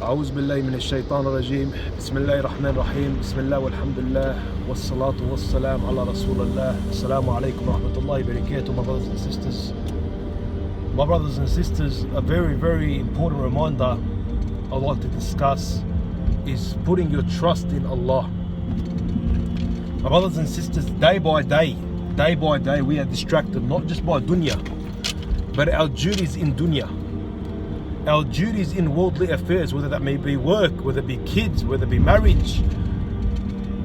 أعوذ بالله من الشيطان الرجيم بسم الله الرحمن الرحيم بسم الله والحمد لله والصلاة والسلام على رسول الله. Assalamu alaikum wa rahmatullahi wa barakatuh, my brothers and sisters. My brothers and sisters, a very important reminder I'd like to discuss is putting your trust in Allah. My brothers and sisters, day by day we are distracted not just by dunya, but our duties in dunya. Our duties in worldly affairs, whether that may be work, whether it be kids, whether it be marriage.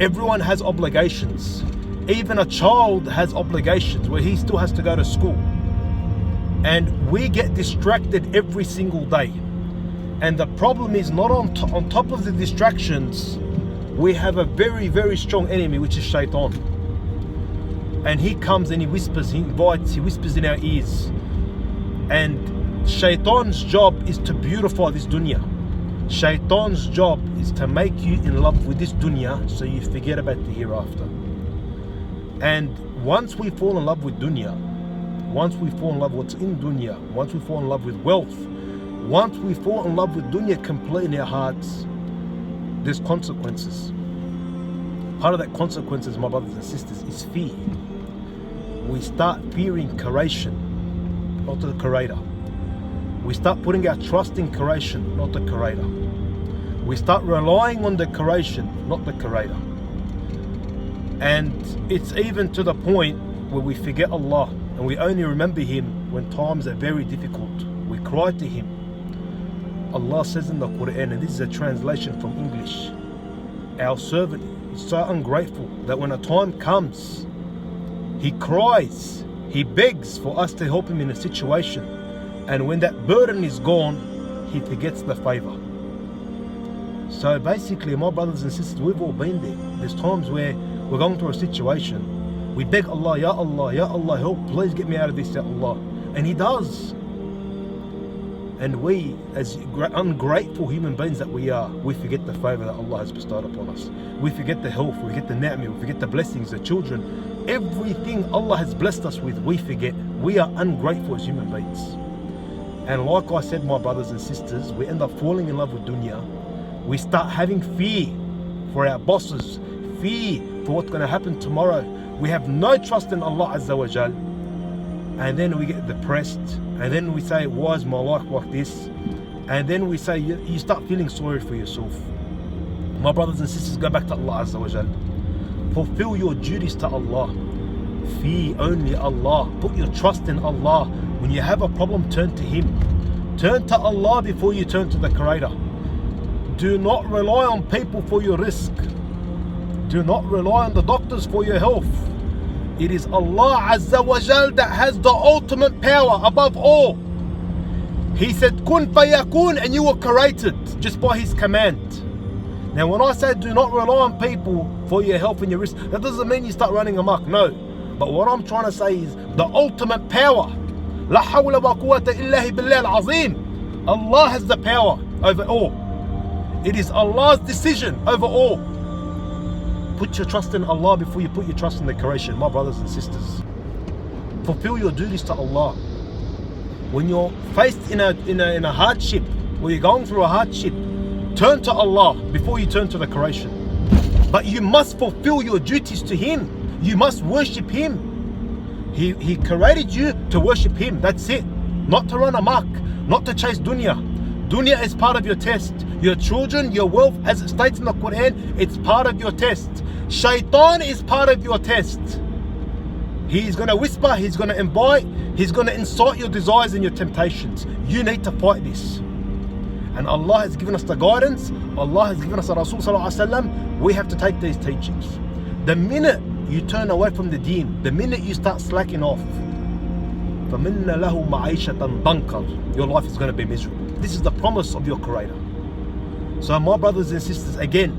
Everyone has obligations. Even a child has obligations where he still has to go to school. And we get distracted every single day. And the problem is not on top of the distractions, we have a very strong enemy, which is Shaitan. And he comes and he whispers, he invites, he whispers in our ears. And Shaitan's job is to beautify this dunya. Shaitan's job is to make you in love with this dunya so you forget about the hereafter. And once we fall in love with dunya, once we fall in love with what's in dunya, once we fall in love with wealth, once we fall in love with dunya completely in our hearts, there's consequences. Part of that consequences, my brothers and sisters, is fear. We start fearing creation, not the creator. We start putting our trust in creation, not the creator. We start relying on the creation, not the creator. And it's even to the point where we forget Allah and we only remember Him when times are very difficult. We cry to Him. Allah says in the Quran, and this is a translation from English, our servant is so ungrateful that when a time comes, he cries, he begs for us to help him in a situation. And when that burden is gone, he forgets the favor. So basically, my brothers and sisters, we've all been there. There's times where we're going through a situation. We beg Allah, Ya Allah, help, please get me out of this, Ya Allah. And He does. And we, as ungrateful human beings that we are, we forget the favor that Allah has bestowed upon us. We forget the health, we forget the ni'mah, we forget the blessings, the children. Everything Allah has blessed us with, we forget. We are ungrateful as human beings. And like I said, my brothers and sisters, we end up falling in love with dunya. We start having fear for our bosses, fear for what's going to happen tomorrow. We have no trust in Allah Azza wa Jal. And then we get depressed. And then we say, why is my life like this? And then we say, you start feeling sorry for yourself. My brothers and sisters, go back to Allah Azza wa Jal. Fulfill your duties to Allah. Fear only Allah. Put your trust in Allah. When you have a problem, turn to Him. Turn to Allah before you turn to the Creator. Do not rely on people for your risk. Do not rely on the doctors for your health. It is Allah Azza wa Jal that has the ultimate power above all. He said, Kun fayakun, and you were created just by His command. Now when I say do not rely on people for your health and your risk, that doesn't mean you start running amok, no. But what I'm trying to say is the ultimate power. La hawla wa quwwata illa billah al-azim. Allah has the power over all. It is Allah's decision over all. Put your trust in Allah before you put your trust in the creation, my brothers and sisters. Fulfill your duties to Allah. When you're faced in a hardship, or you're going through a hardship, turn to Allah before you turn to the creation. But you must fulfill your duties to Him. You must worship Him. He created you to worship Him. That's it. Not to run amok, not to chase dunya. Dunya is part of your test. Your children, your wealth, as it states in the Quran, it's part of your test. Shaitan is part of your test. He's going to whisper, he's going to invite, he's going to incite your desires and your temptations. You need to fight this. And Allah has given us the guidance. Allah has given us the Rasul Sallallahu Alaihi Wasallam. We have to take these teachings. The minute you turn away from the deen, the minute you start slacking off, فَمِنَّ لَهُ مَعِيشَةً ضَنْكَرٌ, your life is going to be miserable. This is the promise of your Creator. So my brothers and sisters, again,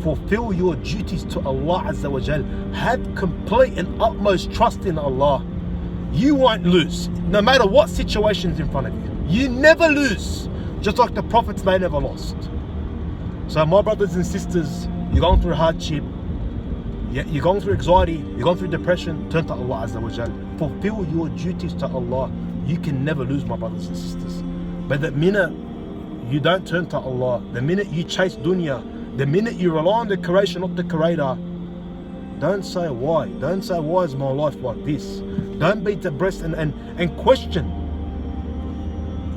fulfill your duties to Allah Azza wa Jal. Have complete and utmost trust in Allah. You won't lose, no matter what situation's in front of you. You never lose, just like the prophets, they never lost. So my brothers and sisters, you're going through hardship, you're going through anxiety, you're going through depression, turn to Allah Azza wa Jal. Fulfill your duties to Allah. You can never lose, my brothers and sisters. But the minute you don't turn to Allah, the minute you chase dunya, the minute you rely on the creation, not the creator, don't say why. Don't say why is my life like this. Don't beat the breast and question.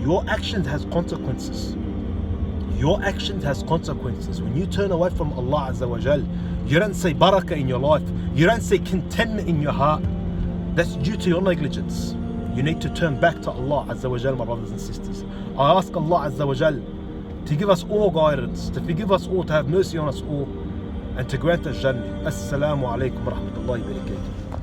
Your actions has consequences. Your actions has consequences. When you turn away from Allah Azza wa Jal, you don't see barakah in your life. You don't see contentment in your heart. That's due to your negligence. You need to turn back to Allah Azza wa Jal, my brothers and sisters. I ask Allah Azza wa Jal to give us all guidance, to forgive us all, to have mercy on us all, and to grant us Jannah. Assalamu alaikum wa rahmatullahi wa barakatuh.